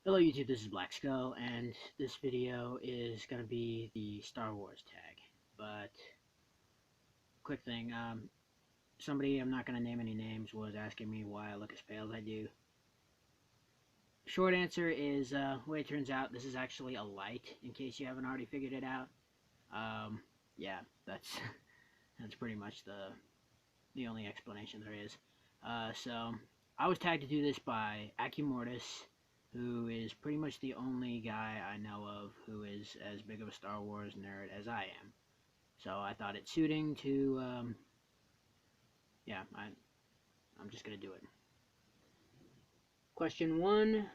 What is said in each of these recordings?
Hello YouTube, this is Black Skull, and this video is going to be the Star Wars tag. But, quick thing, somebody, I'm not going to name any names, was asking me why I look as pale as I do. Short answer is, way it turns out, this is actually a light, in case you haven't already figured it out. Yeah, that's, that's pretty much the only explanation there is. So, I was tagged to do this by Acumortis, who is pretty much the only guy I know of who is as big of a Star Wars nerd as I am. So I thought it suiting to, yeah, I'm just gonna do it. Question 1,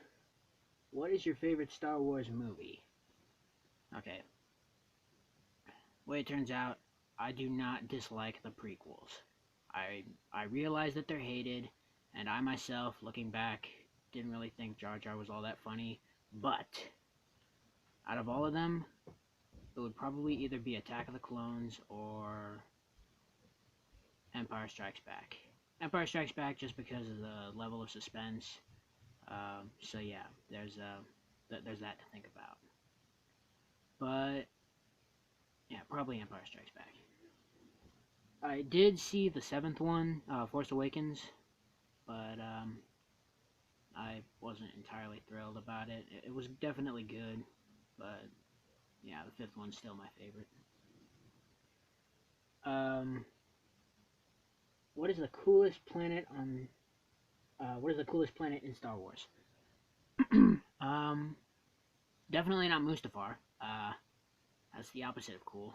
what is your favorite Star Wars movie? Okay, way it turns out, I do not dislike the prequels. I realize that they're hated, and I myself, looking back, didn't really think Jar Jar was all that funny, but out of all of them, it would probably either be Attack of the Clones or Empire Strikes Back. Empire Strikes Back just because of the level of suspense. So yeah, there's that to think about. But yeah, probably Empire Strikes Back. I did see the seventh one, Force Awakens, but I wasn't entirely thrilled about it. It was definitely good, but yeah, the fifth one's still my favorite. What is the coolest planet on? What is the coolest planet in Star Wars? um, Definitely not Mustafar. That's the opposite of cool.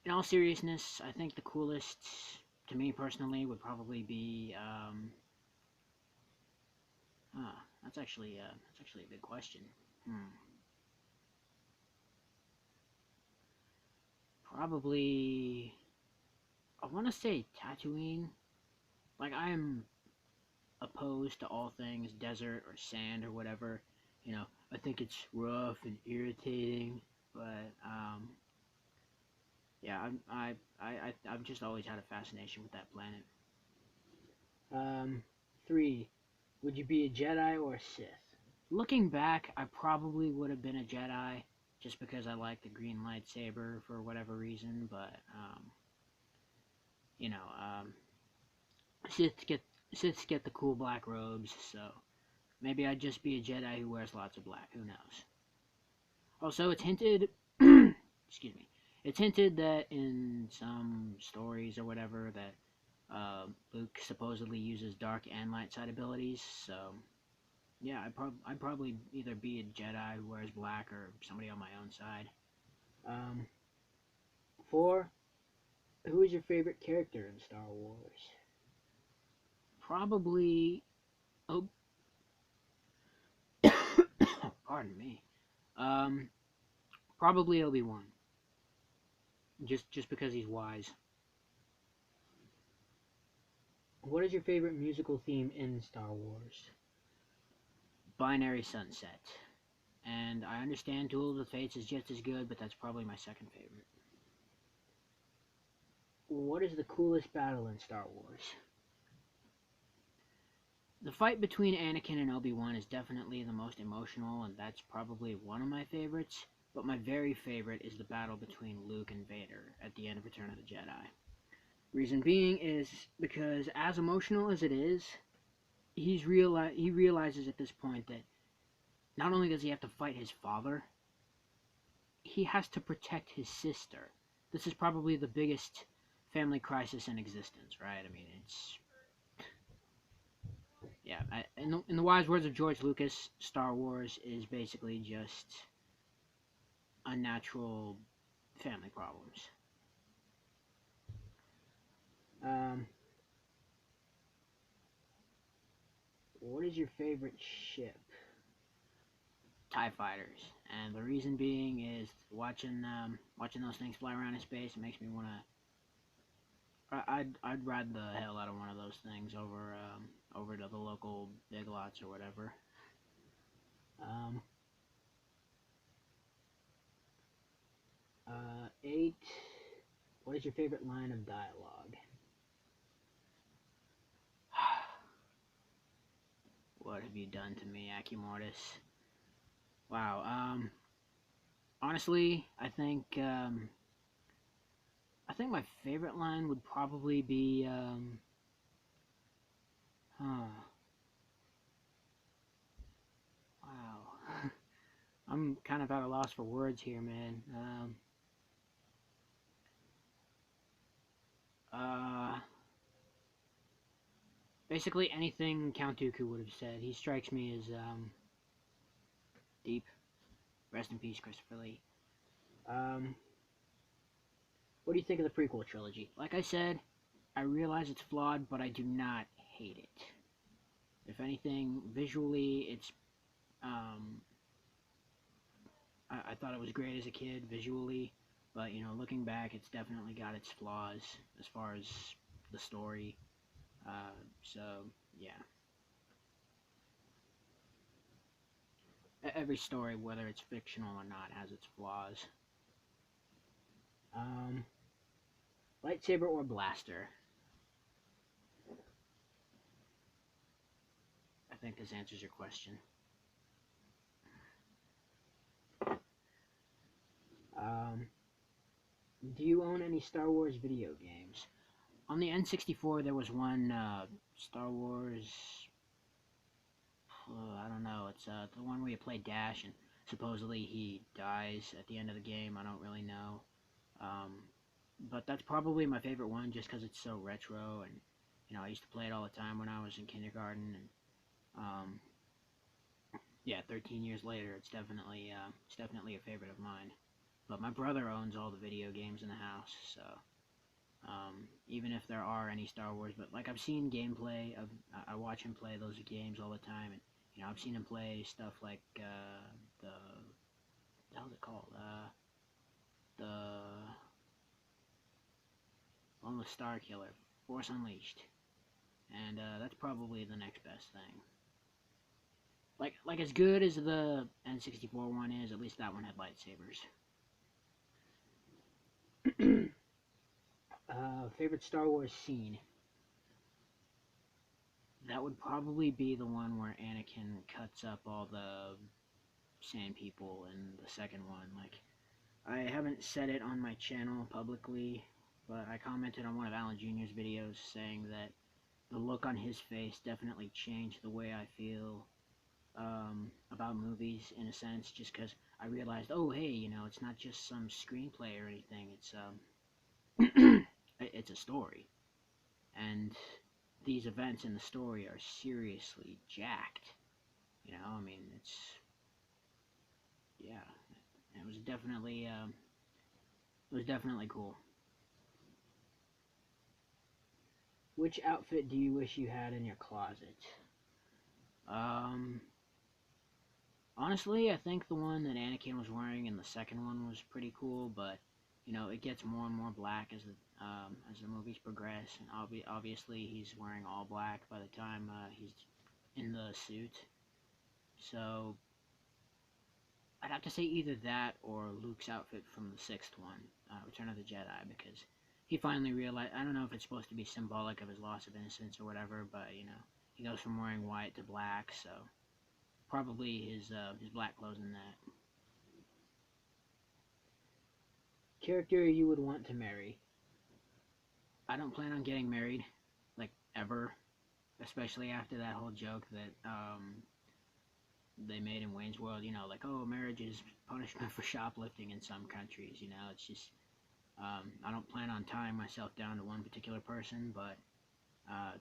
In all seriousness, I think the coolest, to me personally, would probably be. That's actually a big question. Probably, I want to say Tatooine. Like, I am opposed to all things desert or sand or whatever. You know, I think it's rough and irritating, but yeah, I've just always had a fascination with that planet. 3. Would you be a Jedi or a Sith? Looking back, I probably would have been a Jedi, just because I like the green lightsaber for whatever reason. But you know, Siths get Siths get the cool black robes, so maybe I'd just be a Jedi who wears lots of black. Who knows? Also, it's hinted. Excuse me. It's hinted that in some stories or whatever that Luke supposedly uses dark and light side abilities. So yeah, I'd probably either be a Jedi who wears black or somebody on my own side. 4. Who is your favorite character in Star Wars? Probably. Oh, pardon me. Probably Obi-Wan. Just because he's wise. What is your favorite musical theme in Star Wars? Binary Sunset. And I understand Duel of the Fates is just as good, but that's probably my second favorite. What is the coolest battle in Star Wars? The fight between Anakin and Obi-Wan is definitely the most emotional, and that's probably one of my favorites. But my very favorite is the battle between Luke and Vader at the end of Return of the Jedi. Reason being is because, as emotional as it is, he realizes at this point that not only does he have to fight his father, he has to protect his sister. This is probably the biggest family crisis in existence, right? I mean, it's... Yeah, in the wise words of George Lucas, Star Wars is basically just unnatural family problems. What is your favorite ship? TIE fighters, and the reason being is watching those things fly around in space. It makes me want to. I'd ride the hell out of one of those things over to the local Big Lots or whatever. 8. What is your favorite line of dialogue? What have you done to me, Acumortis? Wow, honestly, I think my favorite line would probably be, huh, wow. I'm kind of at a loss for words here, man. Uh, Basically anything Count Dooku would have said. He strikes me as, deep. Rest in peace, Christopher Lee. What do you think of the prequel trilogy? Like I said, I realize it's flawed, but I do not hate it. If anything, visually, it's, I thought it was great as a kid, visually, but, you know, looking back, it's definitely got its flaws as far as the story. So, yeah. Every story, whether it's fictional or not, has its flaws. Lightsaber or blaster? I think this answers your question. Do you own any Star Wars video games? On the N64, there was one, Star Wars, I don't know, it's, the one where you play Dash, and supposedly he dies at the end of the game. I don't really know. But that's probably my favorite one, just because it's so retro, and, you know, I used to play it all the time when I was in kindergarten, and, yeah, 13 years later, it's definitely a favorite of mine. But my brother owns all the video games in the house, so, even if there are any Star Wars, but, like, I've seen gameplay of, I watch him play those games all the time, and, you know, I've seen him play stuff like, the hell's it called, the one with Star Killer, Force Unleashed, and, that's probably the next best thing. Like as good as the N64 one is, at least that one had lightsabers. Favorite Star Wars scene? That would probably be the one where Anakin cuts up all the sand people in the second one. Like, I haven't said it on my channel publicly, but I commented on one of Alan Jr.'s videos saying that the look on his face definitely changed the way I feel about movies, in a sense, just because I realized, oh, hey, you know, it's not just some screenplay or anything, it's, it's a story, and these events in the story are seriously jacked, you know, I mean, it's, yeah, it was definitely cool. Which outfit do you wish you had in your closet? Honestly, I think the one that Anakin was wearing in the second one was pretty cool, but, you know, it gets more and more black as the movies progress, and obviously he's wearing all black by the time he's in the suit. So I'd have to say either that or Luke's outfit from the sixth one, Return of the Jedi, because he finally realized, I don't know if it's supposed to be symbolic of his loss of innocence or whatever, but, you know, he goes from wearing white to black, so probably his black clothes in that. Character you would want to marry? I don't plan on getting married, like, ever, especially after that whole joke that they made in Wayne's World, you know, like, oh, marriage is punishment for shoplifting in some countries, you know, it's just, I don't plan on tying myself down to one particular person, but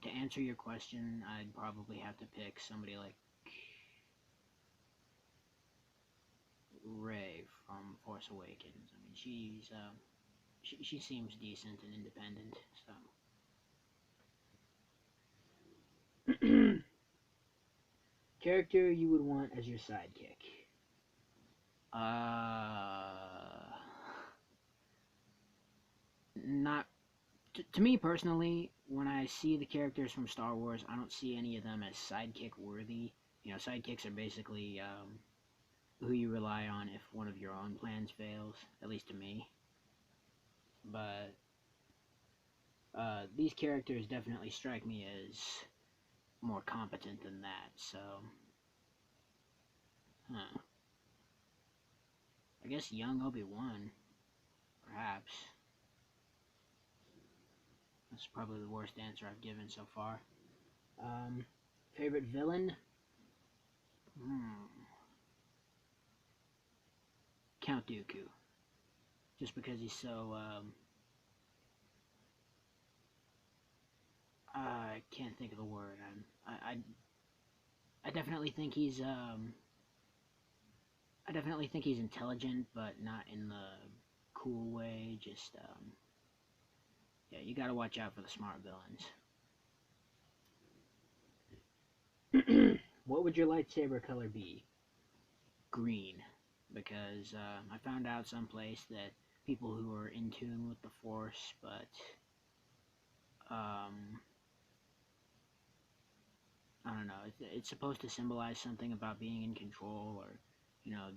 to answer your question, I'd probably have to pick somebody like Rey from Force Awakens. I mean, she seems decent and independent, so. Character you would want as your sidekick? Not to me personally. When I see the characters from Star Wars, I don't see any of them as sidekick worthy. You know, sidekicks are basically who you rely on if one of your own plans fails, at least to me. But these characters definitely strike me as more competent than that, so... Huh. I guess young Obi-Wan, perhaps. That's probably the worst answer I've given so far. Favorite villain? Count Dooku. Just because he's so, I can't think of the word. I definitely think he's, I definitely think he's intelligent, but not in the cool way. Just, yeah, you gotta watch out for the smart villains. What would your lightsaber color be? Green. Because, I found out someplace that people who are in tune with the Force, but, I don't know, it's supposed to symbolize something about being in control, or, you know,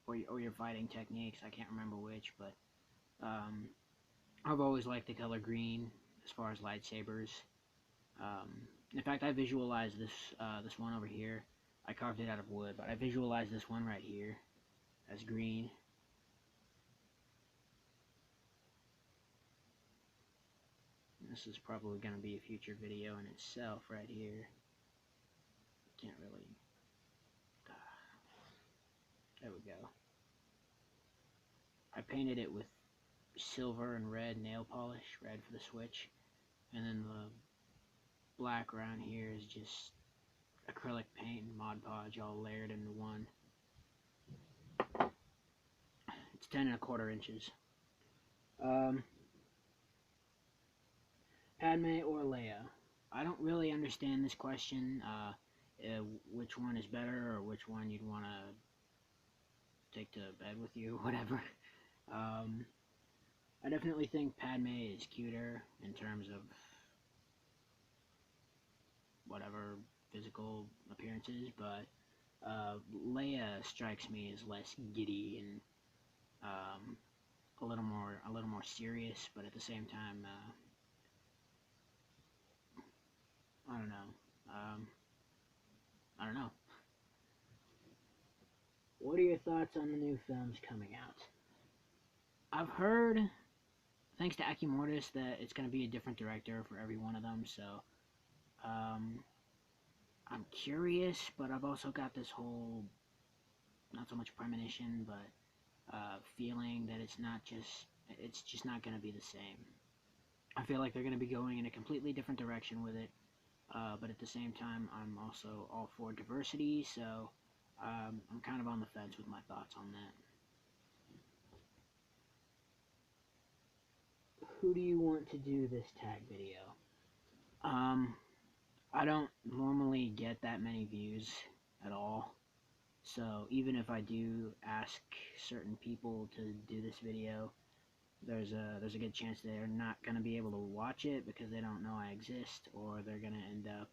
or your fighting techniques. I can't remember which, but, I've always liked the color green as far as lightsabers. In fact, I visualized this one over here. I carved it out of wood, but I visualized this one right here as green. This is probably going to be a future video in itself right here. Can't really... There we go. I painted it with silver and red nail polish, red for the switch, and then the black around here is just acrylic paint and Mod Podge all layered into one. It's 10¼ inches. Padme or Leia? I don't really understand this question, which one is better, or which one you'd want to take to bed with you, or whatever. I definitely think Padme is cuter in terms of whatever physical appearances, but Leia strikes me as less giddy and a little more serious, but at the same time, I don't know. I don't know. What are your thoughts on the new films coming out? I've heard, thanks to Akimortis, that it's going to be a different director for every one of them, so I'm curious, but I've also got this whole, not so much premonition, but feeling that it's just not going to be the same. I feel like they're going to be going in a completely different direction with it, but at the same time, I'm also all for diversity, so I'm kind of on the fence with my thoughts on that. Who do you want to do this tag video? I don't normally get that many views at all, so even if I do ask certain people to do this video, there's a good chance they're not going to be able to watch it because they don't know I exist, or they're going to end up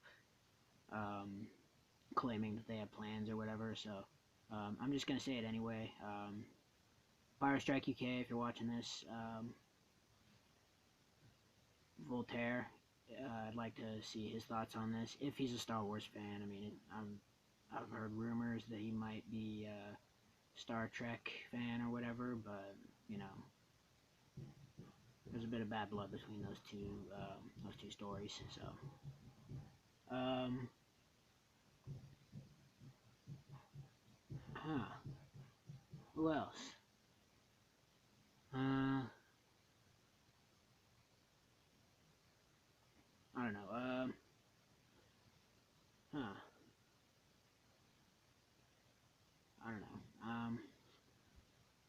claiming that they have plans or whatever, so I'm just going to say it anyway. Firestrike UK, if you're watching this, Voltaire, I'd like to see his thoughts on this, if he's a Star Wars fan. I mean, I've heard rumors that he might be a Star Trek fan or whatever, but, you know, there's a bit of bad blood between those two stories, so, who else? I don't know, I don't know,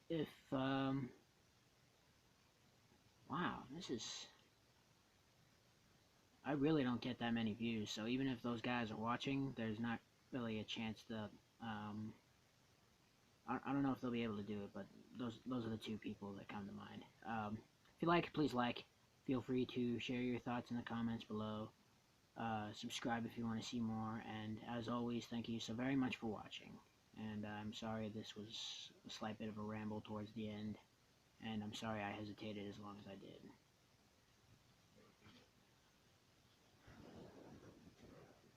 if, wow, I really don't get that many views, so even if those guys are watching, there's not really a chance that, I don't know if they'll be able to do it, but those are the two people that come to mind. If you like, please like. Feel free to share your thoughts in the comments below. Subscribe if you want to see more, and as always, thank you so very much for watching. And I'm sorry this was a slight bit of a ramble towards the end, and I'm sorry I hesitated as long as I did.